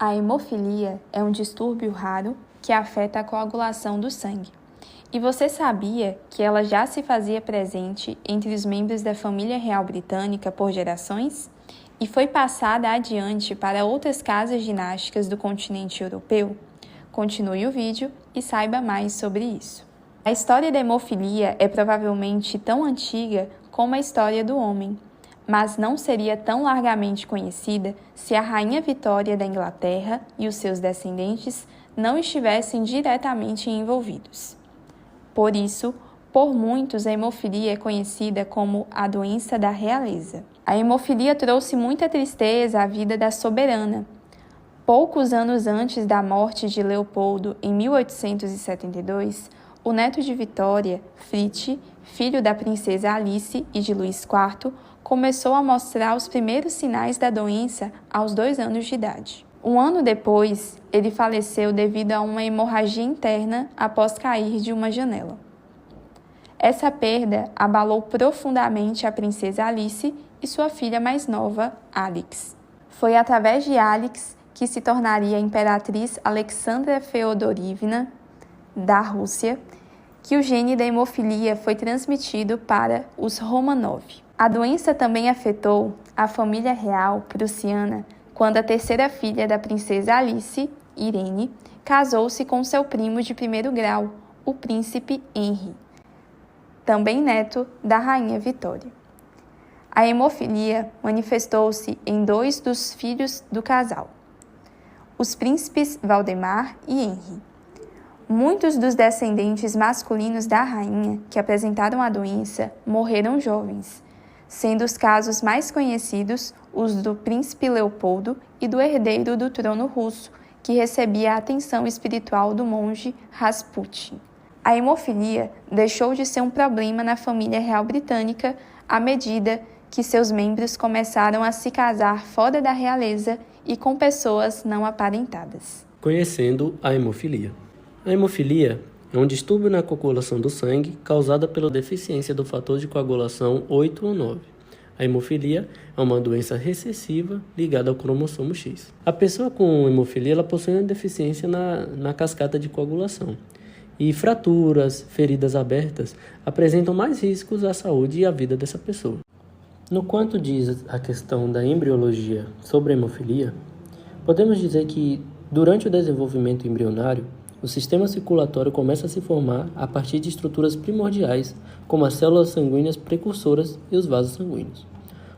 A hemofilia é um distúrbio raro que afeta a coagulação do sangue. E você sabia que ela já se fazia presente entre os membros da família real britânica por gerações? E foi passada adiante para outras casas ginásticas do continente europeu? Continue o vídeo e saiba mais sobre isso. A história da hemofilia é provavelmente tão antiga como a história do homem, mas não seria tão largamente conhecida se a Rainha Vitória da Inglaterra e os seus descendentes não estivessem diretamente envolvidos. Por isso, por muitos, a hemofilia é conhecida como a doença da realeza. A hemofilia trouxe muita tristeza à vida da soberana. Poucos anos antes da morte de Leopoldo, em 1872, o neto de Vitória, Fritz, filho da princesa Alice e de Luís IV, começou a mostrar os primeiros sinais da doença aos 2 anos de idade. Um ano depois, ele faleceu devido a uma hemorragia interna após cair de uma janela. Essa perda abalou profundamente a princesa Alice e sua filha mais nova, Alix. Foi através de Alix que se tornaria a imperatriz Alexandra Feodorivna da Rússia, que o gene da hemofilia foi transmitido para os Romanov. A doença também afetou a família real prussiana quando a terceira filha da princesa Alice, Irene, casou-se com seu primo de primeiro grau, o príncipe Henry, também neto da rainha Vitória. A hemofilia manifestou-se em 2 dos filhos do casal, os príncipes Valdemar e Henry. Muitos dos descendentes masculinos da rainha que apresentaram a doença morreram jovens, sendo os casos mais conhecidos os do príncipe Leopoldo e do herdeiro do trono russo, que recebia a atenção espiritual do monge Rasputin. A hemofilia deixou de ser um problema na família real britânica à medida que seus membros começaram a se casar fora da realeza e com pessoas não aparentadas. Conhecendo a hemofilia. A hemofilia é um distúrbio na coagulação do sangue causada pela deficiência do fator de coagulação 8 ou 9. A hemofilia é uma doença recessiva ligada ao cromossomo X. A pessoa com hemofilia ela possui uma deficiência na cascata de coagulação. E fraturas, feridas abertas, apresentam mais riscos à saúde e à vida dessa pessoa. No quanto diz a questão da embriologia sobre a hemofilia, podemos dizer que, durante o desenvolvimento embrionário, o sistema circulatório começa a se formar a partir de estruturas primordiais, como as células sanguíneas precursoras e os vasos sanguíneos.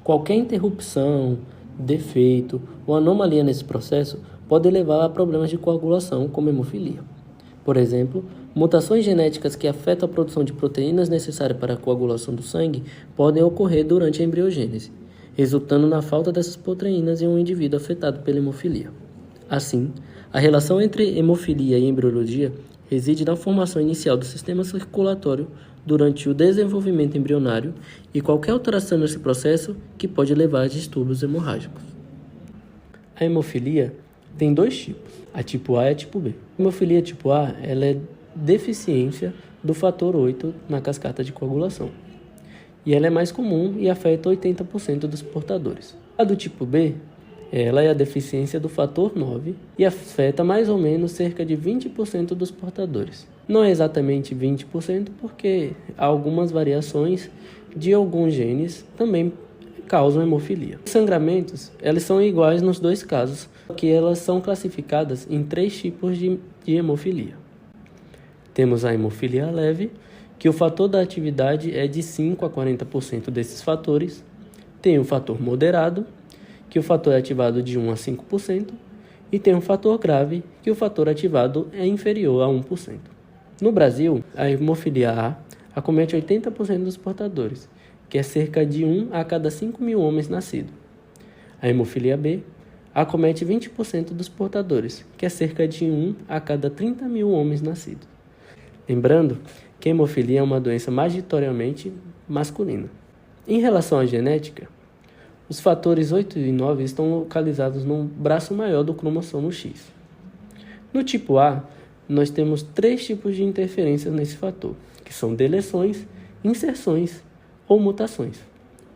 Qualquer interrupção, defeito ou anomalia nesse processo pode levar a problemas de coagulação, como hemofilia. Por exemplo, mutações genéticas que afetam a produção de proteínas necessárias para a coagulação do sangue podem ocorrer durante a embriogênese, resultando na falta dessas proteínas em um indivíduo afetado pela hemofilia. Assim, a relação entre hemofilia e embriologia reside na formação inicial do sistema circulatório durante o desenvolvimento embrionário e qualquer alteração nesse processo que pode levar a distúrbios hemorrágicos. A hemofilia tem 2 tipos, a tipo A e a tipo B. A hemofilia tipo A ela é deficiência do fator 8 na cascata de coagulação, e ela é mais comum e afeta 80% dos portadores. A do tipo B ela é a deficiência do fator 9 e afeta mais ou menos cerca de 20% dos portadores. Não é exatamente 20% porque algumas variações de alguns genes também causam hemofilia. Os sangramentos elas são iguais nos 2 casos, que elas são classificadas em 3 tipos de hemofilia. Temos a hemofilia leve, que o fator da atividade é de 5 a 40% desses fatores. Tem o fator moderado, que o fator é ativado de 1 a 5%, e tem um fator grave, que o fator ativado é inferior a 1%. No Brasil, a hemofilia A acomete 80% dos portadores, que é cerca de 1 a cada 5 mil homens nascidos. A hemofilia B acomete 20% dos portadores, que é cerca de 1 a cada 30 mil homens nascidos. Lembrando que a hemofilia é uma doença majoritariamente masculina. Em relação à genética, os fatores 8 e 9 estão localizados no braço maior do cromossomo X. No tipo A, nós temos 3 tipos de interferências nesse fator, que são deleções, inserções ou mutações.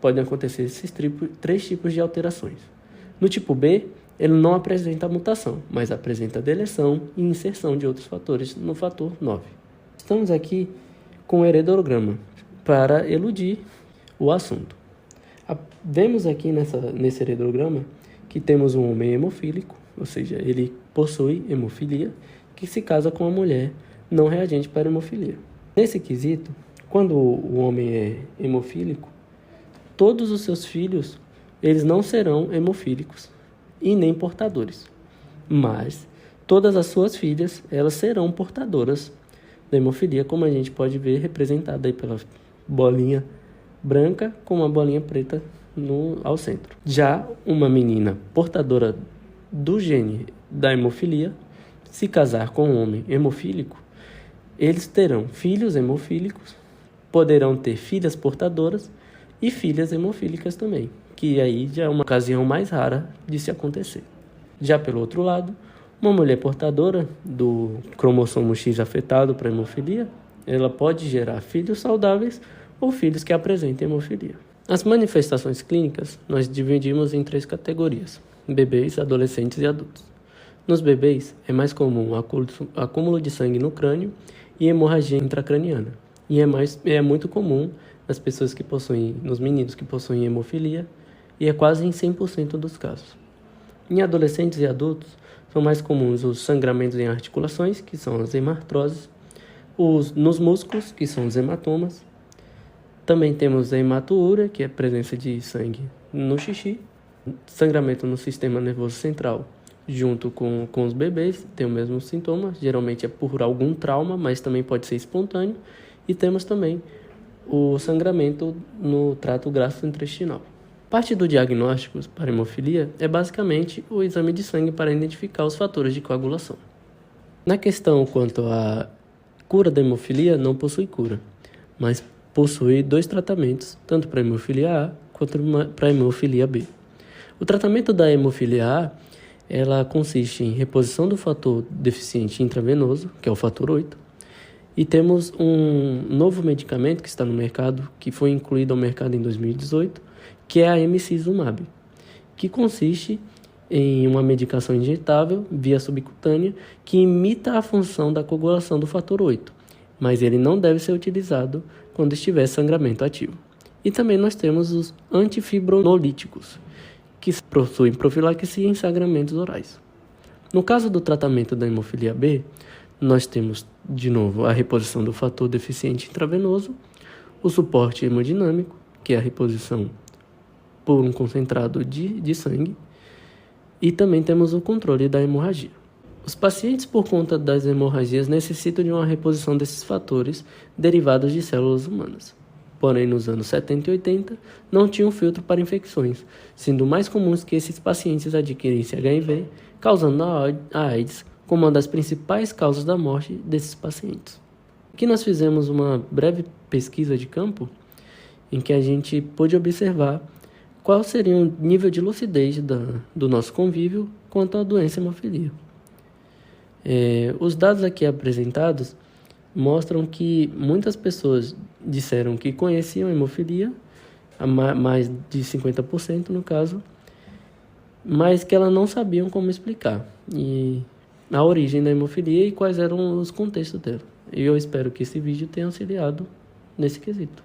Podem acontecer esses 3 tipos de alterações. No tipo B, ele não apresenta a mutação, mas apresenta a deleção e inserção de outros fatores no fator 9. Estamos aqui com o heredograma para eludir o assunto. Vemos aqui nesse heredograma que temos um homem hemofílico, ou seja, ele possui hemofilia, que se casa com uma mulher não reagente para hemofilia. Nesse quesito, quando o homem é hemofílico, todos os seus filhos eles não serão hemofílicos e nem portadores, mas todas as suas filhas elas serão portadoras da hemofilia, como a gente pode ver representada aí pela bolinha branca com uma bolinha preta ao centro. Já uma menina portadora do gene da hemofilia, se casar com um homem hemofílico, eles terão filhos hemofílicos, poderão ter filhas portadoras e filhas hemofílicas também, que aí já é uma ocasião mais rara de se acontecer. Já pelo outro lado, uma mulher portadora do cromossomo X afetado para hemofilia, ela pode gerar filhos saudáveis ou filhos que apresentem hemofilia. As manifestações clínicas nós dividimos em 3 categorias: bebês, adolescentes e adultos. Nos bebês é mais comum acúmulo de sangue no crânio e hemorragia intracraniana, e é muito comum nos meninos que possuem hemofilia, e é quase em 100% dos casos. Em adolescentes e adultos, são mais comuns os sangramentos em articulações, que são as hemartroses, nos músculos, que são os hematomas. Também temos a hematúria, que é a presença de sangue no xixi, sangramento no sistema nervoso central, junto com os bebês, tem o mesmo sintoma, geralmente é por algum trauma, mas também pode ser espontâneo, e temos também o sangramento no trato gastrointestinal. Parte do diagnóstico para hemofilia é basicamente o exame de sangue para identificar os fatores de coagulação. Na questão quanto à cura da hemofilia, não possui cura, mas possui 2 tratamentos, tanto para a hemofilia A quanto para a hemofilia B. O tratamento da hemofilia A, ela consiste em reposição do fator deficiente intravenoso, que é o fator 8, e temos um novo medicamento que está no mercado, que foi incluído ao mercado em 2018, que é a emicizumab, que consiste em uma medicação injetável via subcutânea que imita a função da coagulação do fator 8, mas ele não deve ser utilizado quando estiver sangramento ativo. E também nós temos os antifibrolíticos, que possuem profilaxia em sangramentos orais. No caso do tratamento da hemofilia B, nós temos, de novo, a reposição do fator deficiente intravenoso, o suporte hemodinâmico, que é a reposição por um concentrado de sangue, e também temos o controle da hemorragia. Os pacientes, por conta das hemorragias, necessitam de uma reposição desses fatores derivados de células humanas. Porém, nos anos 70 e 80, não tinham filtro para infecções, sendo mais comuns que esses pacientes adquirissem HIV, causando a AIDS como uma das principais causas da morte desses pacientes. Aqui nós fizemos uma breve pesquisa de campo, em que a gente pôde observar qual seria o nível de lucidez do nosso convívio quanto à doença hemofilia. Os dados aqui apresentados mostram que muitas pessoas disseram que conheciam a hemofilia, mais de 50% no caso, mas que elas não sabiam como explicar e a origem da hemofilia e quais eram os contextos dela. E eu espero que esse vídeo tenha auxiliado nesse quesito.